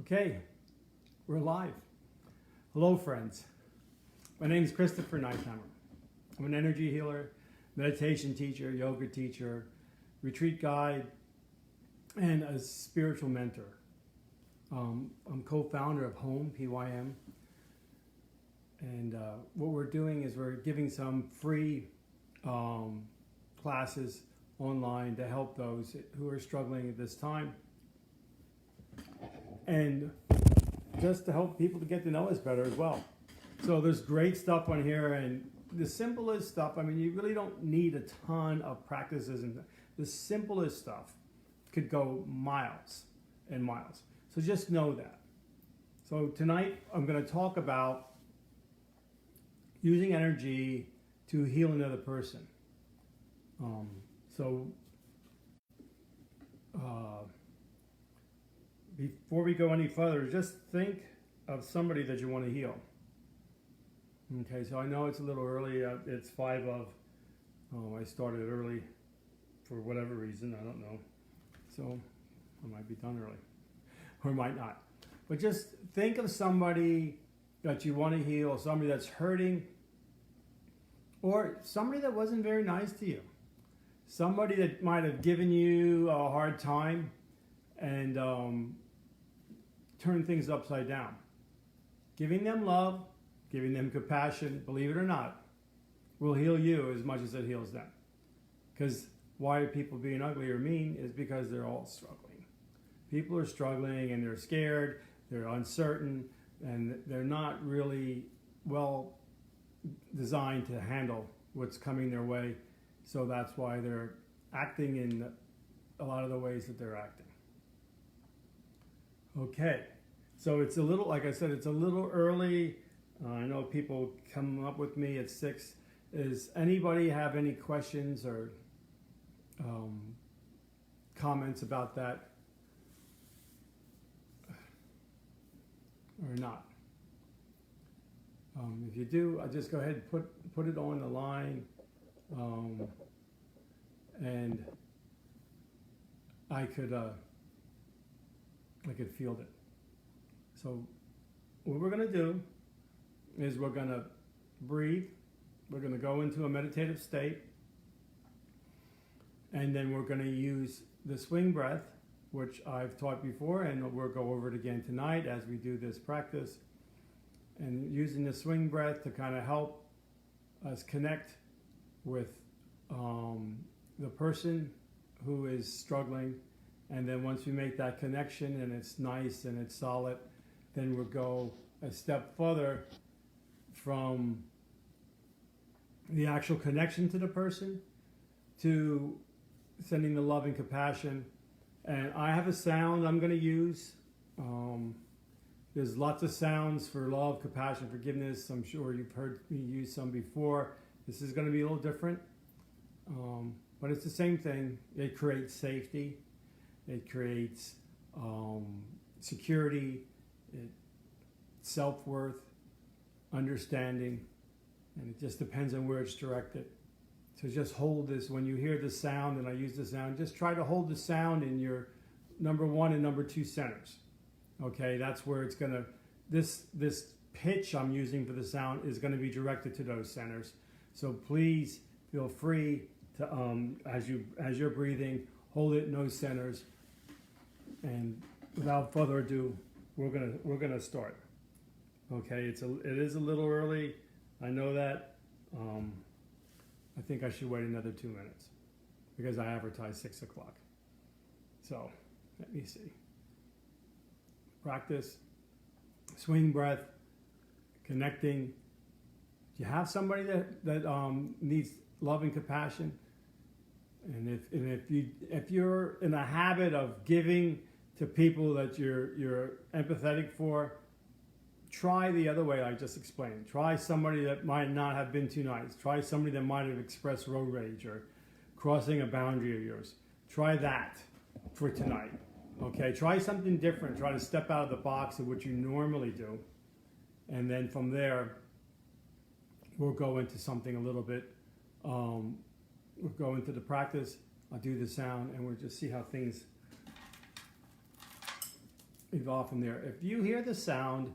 Okay, we're live. Hello, friends. My name is Christopher Neithammer. I'm an energy healer, meditation teacher, yoga teacher, retreat guide, and a spiritual mentor. I'm co-founder of Home, PYM. And what we're doing is we're giving some free classes online to help those who are struggling at this time. And just to help people to get to know us better as well. So there's great stuff on here, and the simplest stuff, I mean, you really don't need a ton of practices, and the simplest stuff could go miles and miles. So just know that. So tonight I'm going to talk about using energy to heal another person. Before we go any further, just think of somebody that you want to heal. Okay, so I know it's a little early. It's 5 of, I started early for whatever reason, I don't know. So I might be done early, or might not. But just think of somebody that you want to heal, somebody that's hurting, or somebody that wasn't very nice to you. Somebody that might have given you a hard time and turn things upside down. Giving them love, giving them compassion, believe it or not, will heal you as much as it heals them. Because why are people being ugly or mean is because they're all struggling. People are struggling and they're scared, they're uncertain, and they're not really well designed to handle what's coming their way. So that's why they're acting in a lot of the ways that they're acting. Okay, so it's a little, like I said, it's a little early. I know people come up with me at 6. Does anybody have any questions or comments about that or not? If you do, I'll just go ahead and put it on the line, and I could field it. So what we're going to do is we're going to breathe. We're going to go into a meditative state, and then we're going to use the swing breath, which I've taught before, and we'll go over it again tonight as we do this practice. And using the swing breath to kind of help us connect with the person who is struggling. And then once we make that connection and it's nice and it's solid, then we'll go a step further from the actual connection to the person to sending the love and compassion. And I have a sound I'm going to use. There's lots of sounds for love, compassion, forgiveness. I'm sure you've heard me use some before. This is going to be a little different, but it's the same thing. It creates safety. It creates security, self-worth, understanding, and it just depends on where it's directed. So just hold this. When you hear the sound, and I use the sound, just try to hold the sound in your number 1 and number 2 centers. Okay, that's where it's going to, this pitch I'm using for the sound is going to be directed to those centers. So please feel free to, as you're breathing, hold it in those centers. And without further ado, we're gonna start. Okay, it is a little early. I know that. I think I should wait another 2 minutes because I advertised 6 o'clock. So let me see. Practice, swing breath, connecting. If you have somebody that needs love and compassion, and if you're in a habit of giving to people that you're empathetic for, try the other way I just explained. Try somebody that might not have been too nice. Try somebody that might have expressed road rage or crossing a boundary of yours. Try that for tonight. Okay, try something different. Try to step out of the box of what you normally do. And then from there, we'll go into something a little bit. We'll go into the practice. I'll do the sound, and we'll just see how things evolve from there. If you hear the sound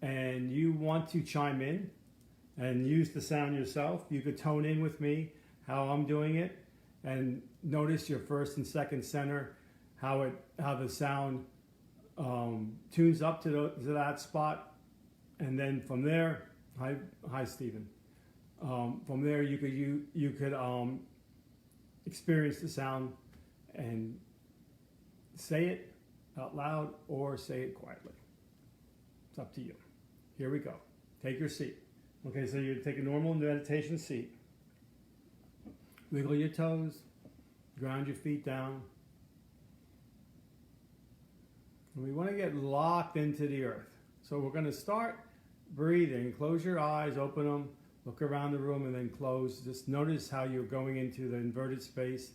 and you want to chime in and use the sound yourself, you could tone in with me how I'm doing it, and notice your first and second center, how the sound tunes up to that spot, and then from there, hi Stephen. From there, you could experience the sound and say it out loud or say it quietly. It's up to you. Here we go. Take your seat. Okay, so you take a normal meditation seat. Wiggle your toes, ground your feet down. And we want to get locked into the earth. So we're going to start breathing. Close your eyes, open them, look around the room, and then close. Just notice how you're going into the inverted space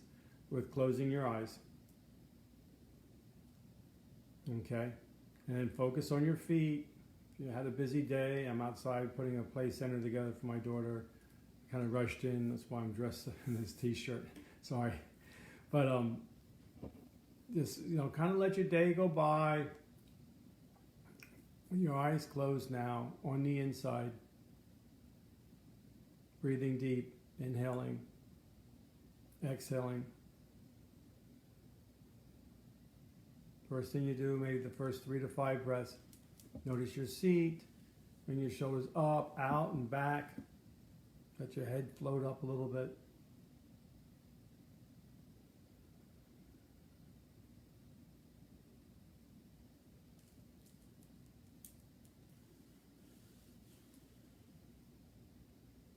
with closing your eyes. Okay, and then focus on your feet. If you had a busy day, I'm outside putting a play center together for my daughter. Kind of rushed in, that's why I'm dressed in this t-shirt. Sorry. But just, kind of let your day go by. Your eyes closed now, on the inside. Breathing deep, inhaling, exhaling. First thing you do, maybe the first 3 to 5 breaths. Notice your seat, bring your shoulders up, out, and back. Let your head float up a little bit.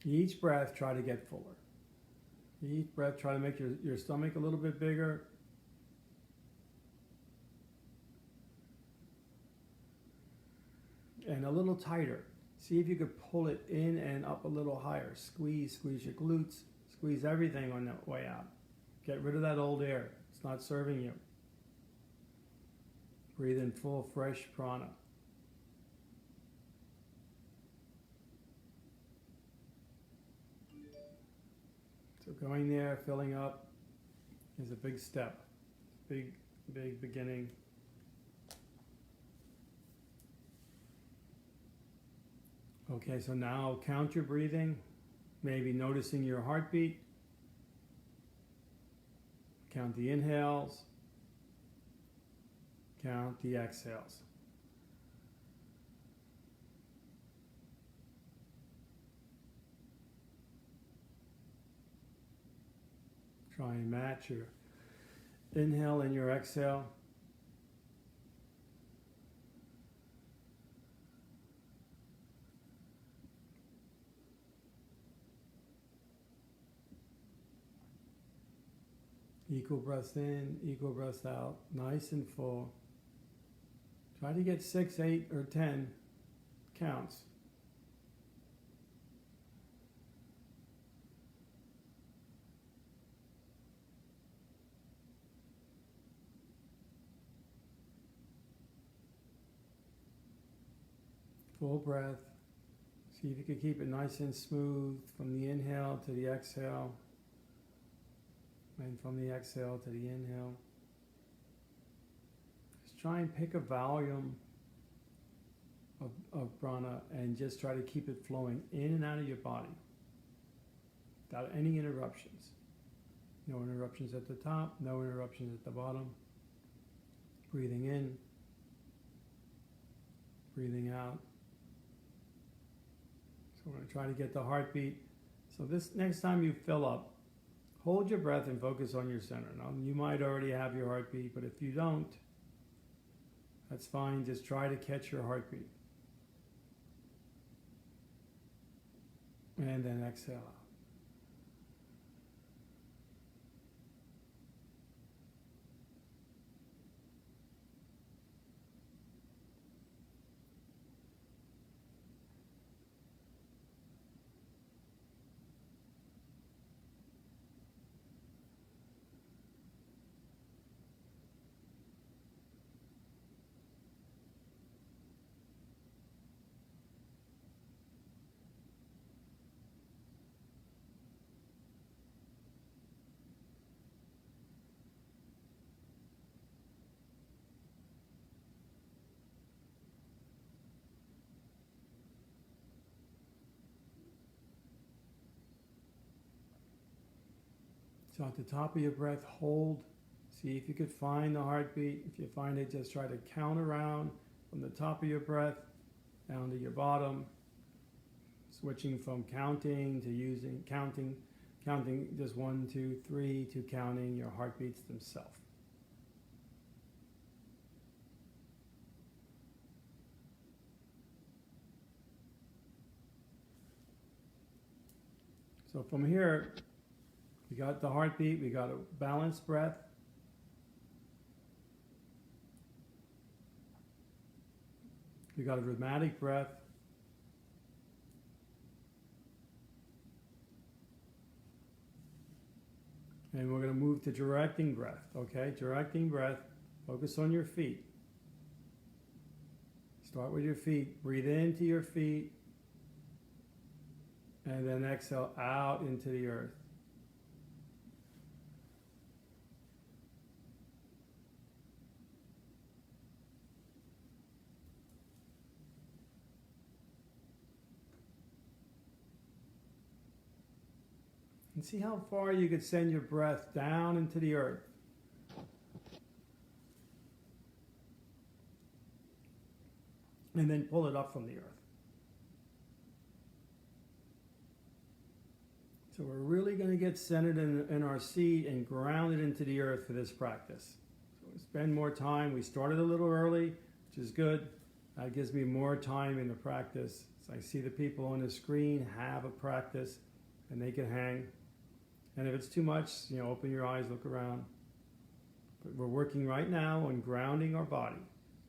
Each breath, try to get fuller. Each breath, try to make your stomach a little bit bigger. And a little tighter. See if you could pull it in and up a little higher. Squeeze your glutes, squeeze everything on the way out. Get rid of that old air. It's not serving you. Breathe in full, fresh prana. So going there, filling up is a big step. Big beginning. Okay, so now count your breathing, maybe noticing your heartbeat. Count the inhales. Count the exhales. Try and match your inhale and your exhale. Equal breaths in, equal breaths out, nice and full. Try to get 6, 8, or 10 counts. Full breath. See if you can keep it nice and smooth from the inhale to the exhale. And from the exhale to the inhale. Just try and pick a volume of prana and just try to keep it flowing in and out of your body without any interruptions. No interruptions at the top, no interruptions at the bottom. Breathing in, breathing out. So we're going to try to get the heartbeat. So this next time you fill up, hold your breath and focus on your center. Now, you might already have your heartbeat, but if you don't, that's fine. Just try to catch your heartbeat. And then exhale out. So at the top of your breath, hold. See if you could find the heartbeat. If you find it, just try to count around from the top of your breath down to your bottom. Switching from counting to counting just 1, 2, 3 to counting your heartbeats themselves. So from here, we got the heartbeat, we got a balanced breath. We got a rhythmic breath. And we're going to move to directing breath, okay? Directing breath, focus on your feet. Start with your feet, breathe into your feet, and then exhale out into the earth. And see how far you could send your breath down into the earth. And then pull it up from the earth. So we're really going to get centered in our seat and grounded into the earth for this practice. So we spend more time. We started a little early, which is good. That gives me more time in the practice. So I see the people on the screen have a practice and they can hang. And if it's too much, open your eyes, look around. But we're working right now on grounding our body.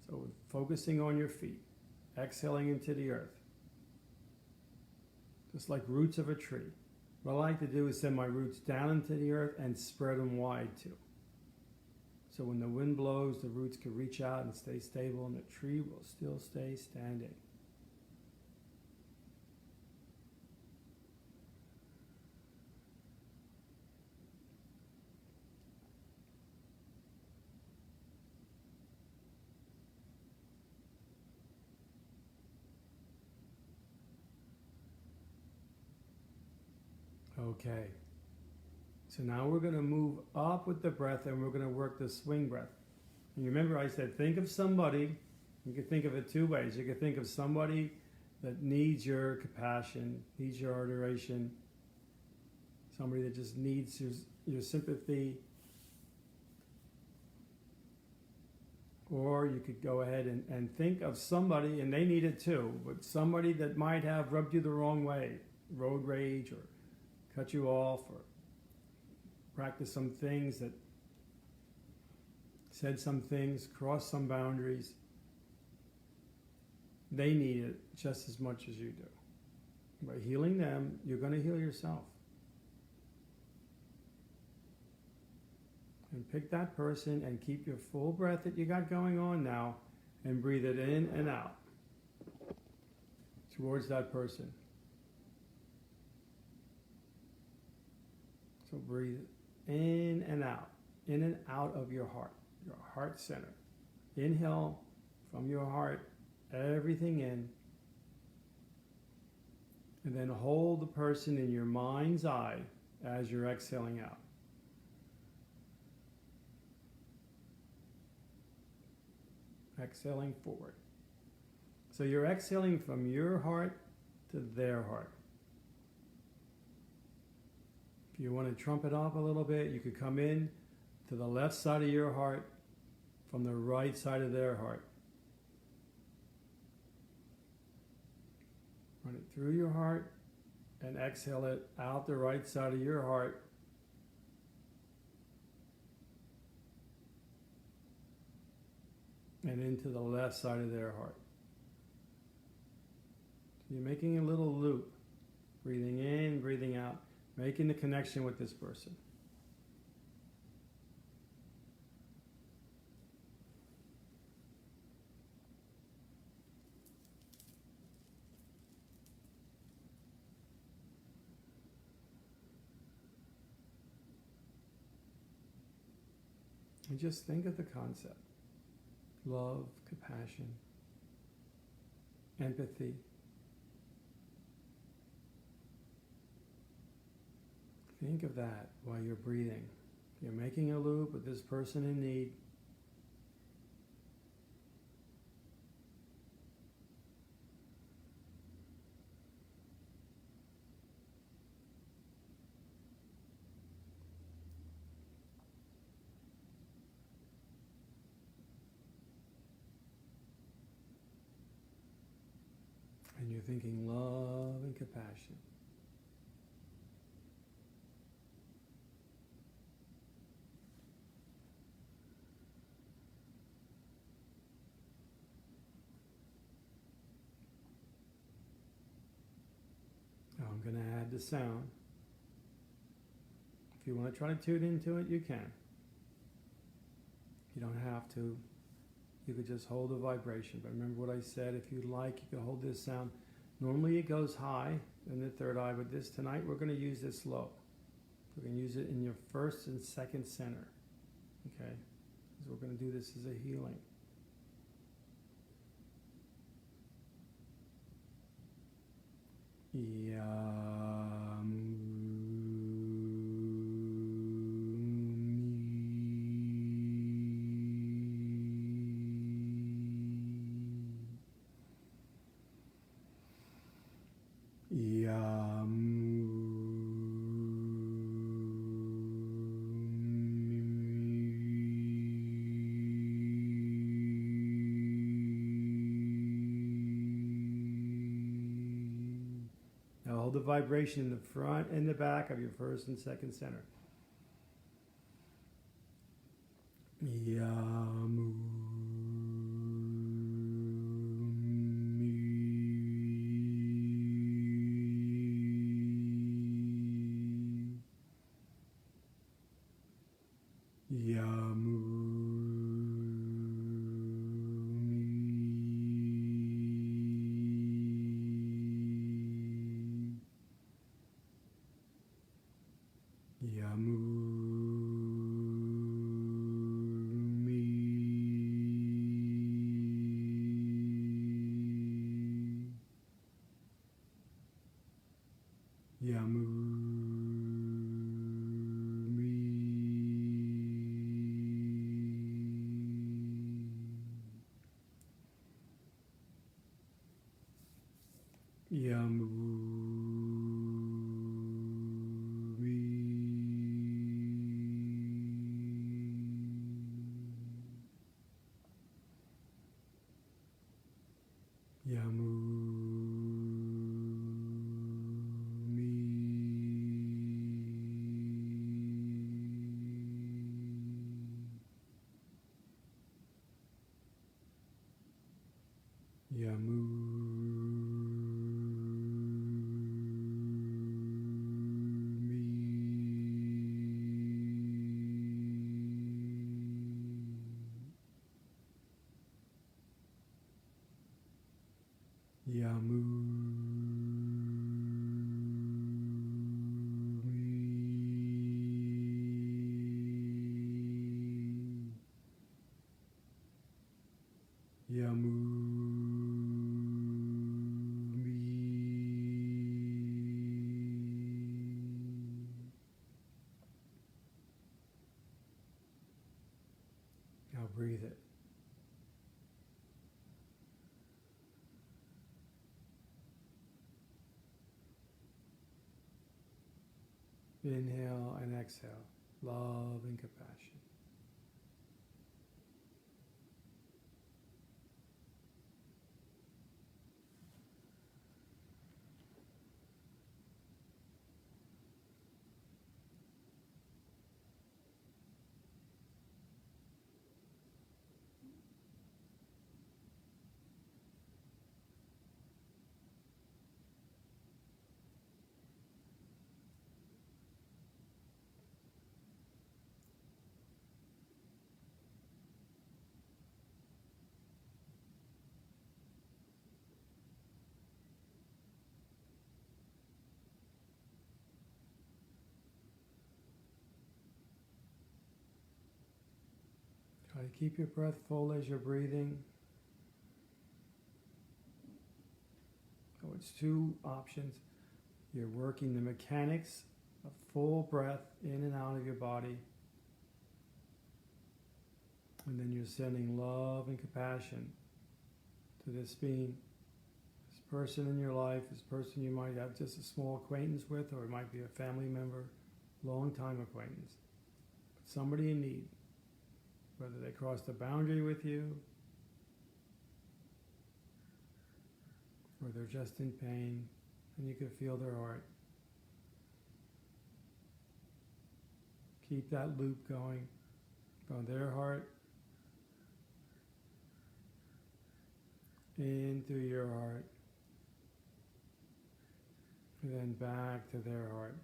So focusing on your feet, exhaling into the earth. Just like roots of a tree. What I like to do is send my roots down into the earth and spread them wide too. So when the wind blows, the roots can reach out and stay stable and the tree will still stay standing. Okay, so now we're going to move up with the breath and we're going to work the swing breath. And you remember I said think of somebody, you can think of it two ways. You can think of somebody that needs your compassion, needs your adoration, somebody that just needs your sympathy. Or you could go ahead and think of somebody, and they need it too, but somebody that might have rubbed you the wrong way, road rage or cut you off or practice some things that said some things, crossed some boundaries. They need it just as much as you do. By healing them, you're going to heal yourself. And pick that person and keep your full breath that you got going on now and breathe it in and out towards that person. So breathe in and out of your heart center. Inhale from your heart, everything in. And then hold the person in your mind's eye as you're exhaling out. Exhaling forward. So you're exhaling from your heart to their heart. If you want to trump it up a little bit, you could come in to the left side of your heart from the right side of their heart. Run it through your heart and exhale it out the right side of your heart. And into the left side of their heart. So you're making a little loop, breathing in, breathing out, making the connection with this person. And just think of the concept. Love, compassion, empathy. Think of that while you're breathing. You're making a loop with this person in need. And you're thinking love and compassion. Now I'm going to add the sound. If you want to try to tune into it, you can. You don't have to. You could just hold the vibration. But remember what I said, if you like, you can hold this sound. Normally it goes high in the third eye, but tonight we're going to use this low. We're going to use it in your first and second center. Okay? Because we're going to do this as a healing. Now hold the vibration in the front and the back of your first and second center. Now breathe it. Inhale and exhale. Love and compassion. Try to keep your breath full as you're breathing. Oh, it's two options. You're working the mechanics a full breath in and out of your body. And then you're sending love and compassion to this being, this person in your life, this person you might have just a small acquaintance with, or it might be a family member, long-time acquaintance, but somebody in need, whether they crossed a boundary with you, or they're just in pain, and you can feel their heart. Keep that loop going from their heart into your heart, and then back to their heart.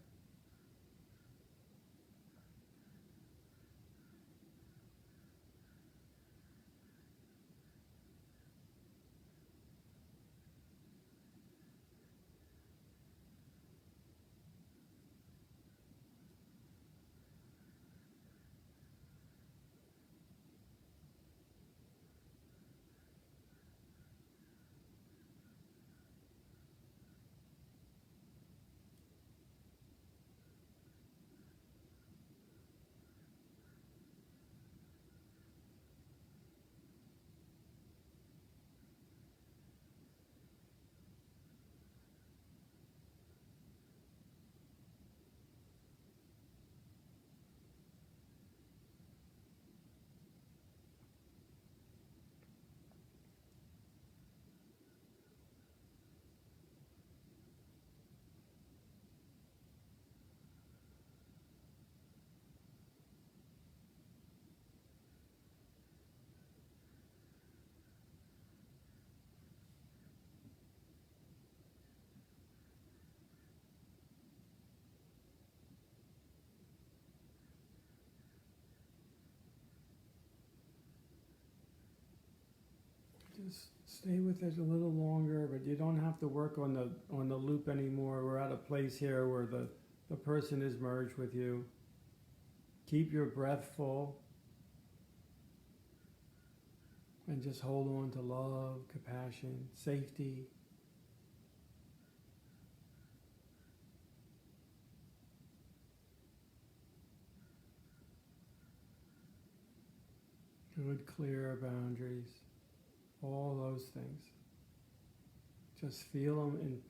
Just stay with it a little longer, but you don't have to work on the loop anymore. We're at a place here where the person is merged with you. Keep your breath full and just hold on to love, compassion, safety. Good, clear boundaries. All those things. Just feel them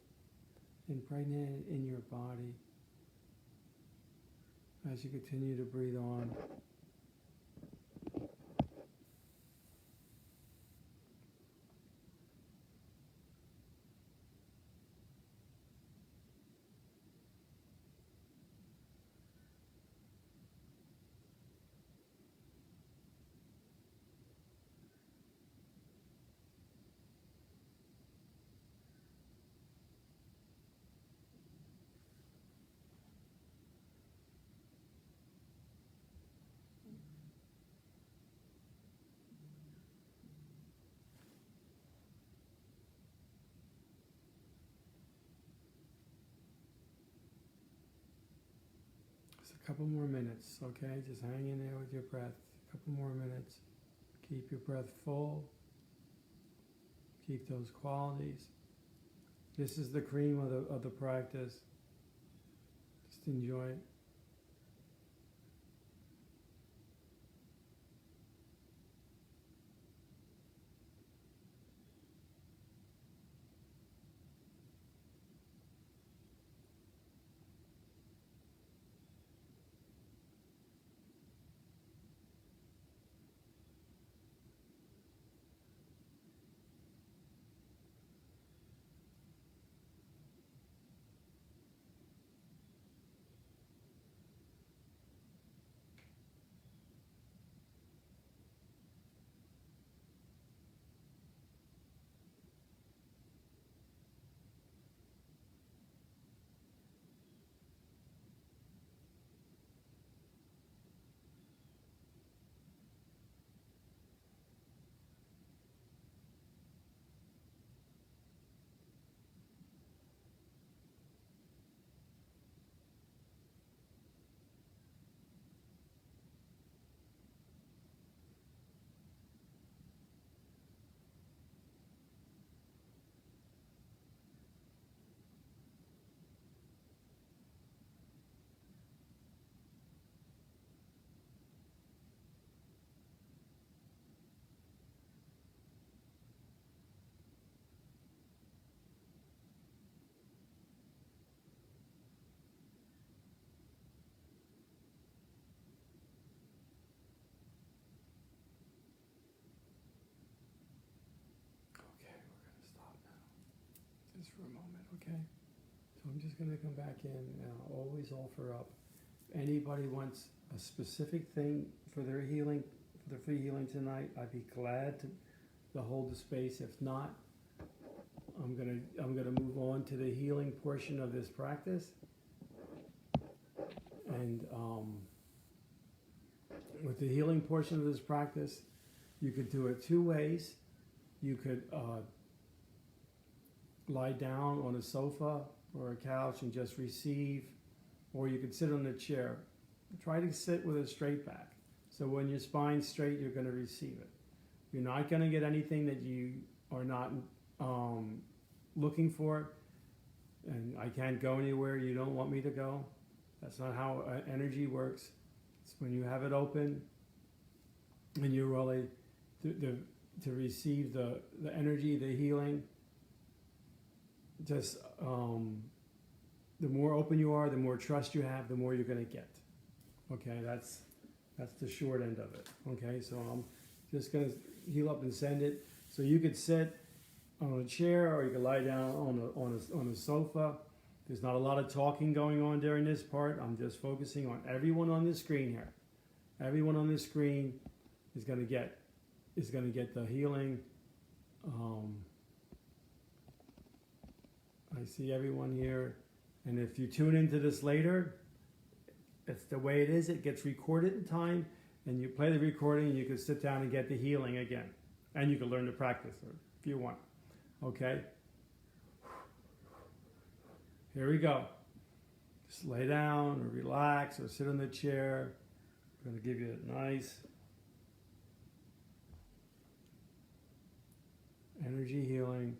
impregnated in your body as you continue to breathe on. Just a couple more minutes, okay? Just hang in there with your breath. A couple more minutes. Keep your breath full. Keep those qualities. This is the cream of the practice. Just enjoy it. for a moment, okay? So I'm just going to come back in and I'll always offer up. If anybody wants a specific thing for their healing, for their free healing tonight, I'd be glad to hold the space. If not, I'm gonna move on to the healing portion of this practice. And with the healing portion of this practice, you could do it two ways. You could lie down on a sofa or a couch and just receive, or you could sit on a chair. Try to sit with a straight back. So when your spine's straight, you're going to receive it. You're not going to get anything that you are not looking for. And I can't go anywhere you don't want me to go. That's not how energy works. It's when you have it open and you're really to receive the energy, the healing. Just the more open you are, the more trust you have, the more you're going to get. Okay, that's the short end of it. Okay, so I'm just going to heal up and send it. So you could sit on a chair or you could lie down on a sofa. There's not a lot of talking going on during this part. I'm just focusing on everyone on the screen here. Everyone on this screen is going to get the healing. I see everyone here, and if you tune into this later, it's the way it is. It gets recorded in time, and you play the recording, and you can sit down and get the healing again, and you can learn to practice if you want. Okay. Here we go. Just lay down or relax or sit on the chair. I'm going to give you a nice energy healing.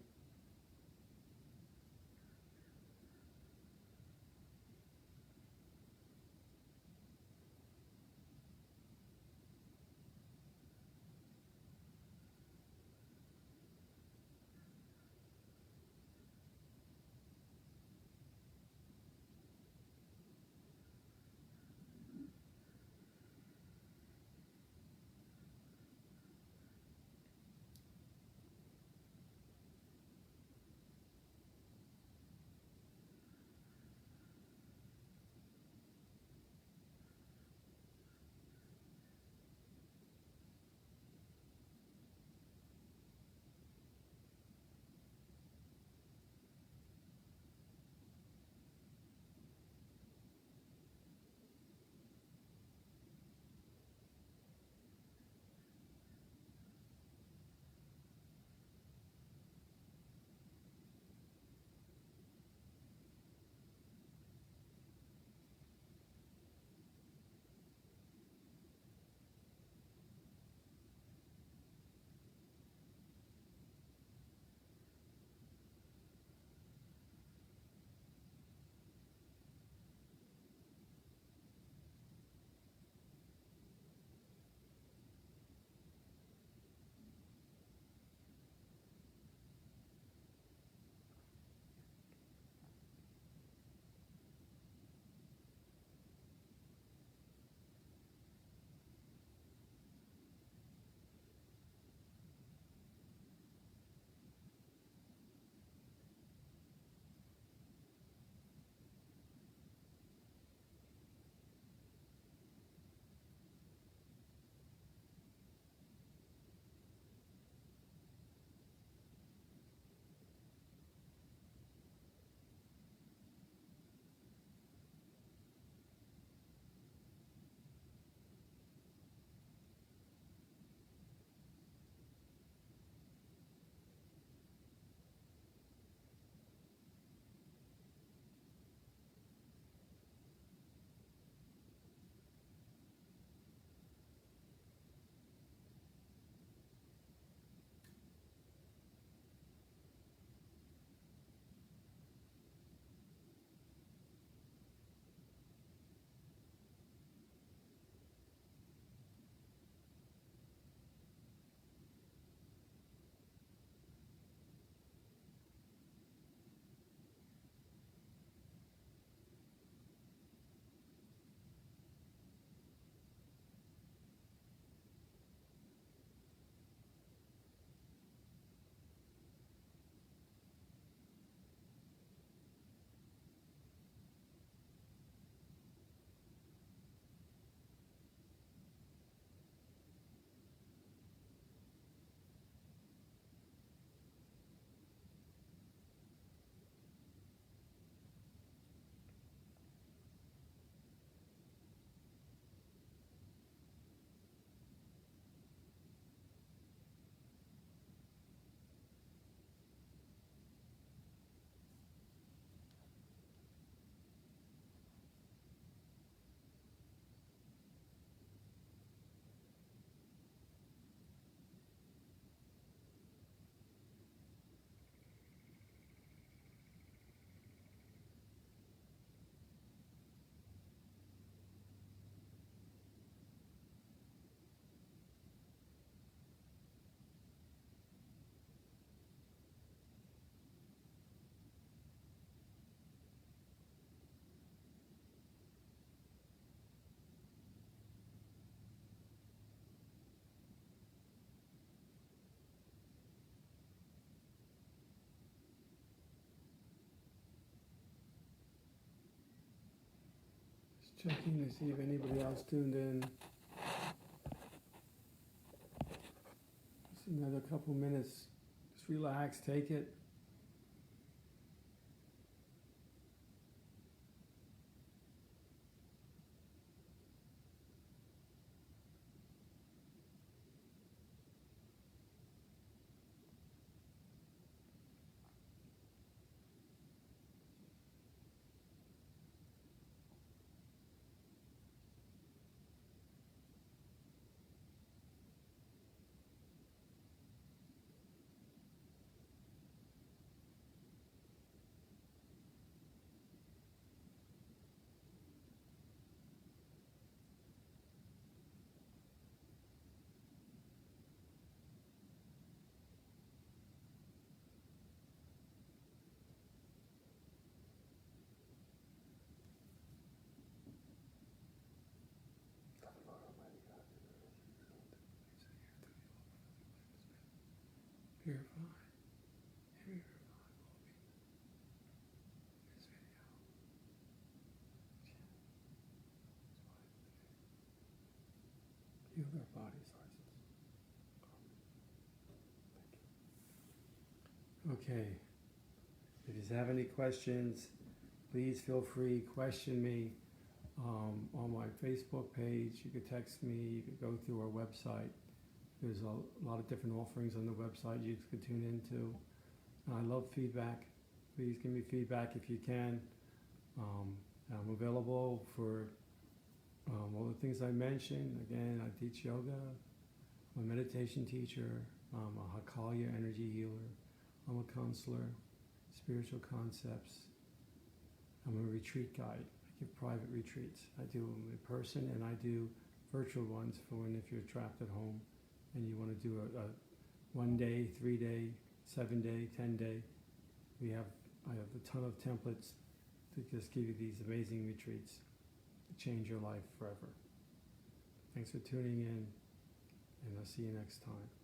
Checking to see if anybody else tuned in. Just another couple minutes. Just relax, take it. Purify. Heal their bodies, hearts. Okay. If you have any questions, please feel free, question me on my Facebook page. You could text me, you could go through our website. There's a lot of different offerings on the website you could tune into. I love feedback. Please give me feedback if you can. I'm available for all the things I mentioned. Again, I teach yoga. I'm a meditation teacher. I'm a Hakalya energy healer. I'm a counselor, spiritual concepts. I'm a retreat guide. I give private retreats. I do them in person and I do virtual ones for when if you're trapped at home and you want to do a 1 day, 3 day, 7 day, 10 day. I have a ton of templates to just give you these amazing retreats to change your life forever. Thanks for tuning in, and I'll see you next time.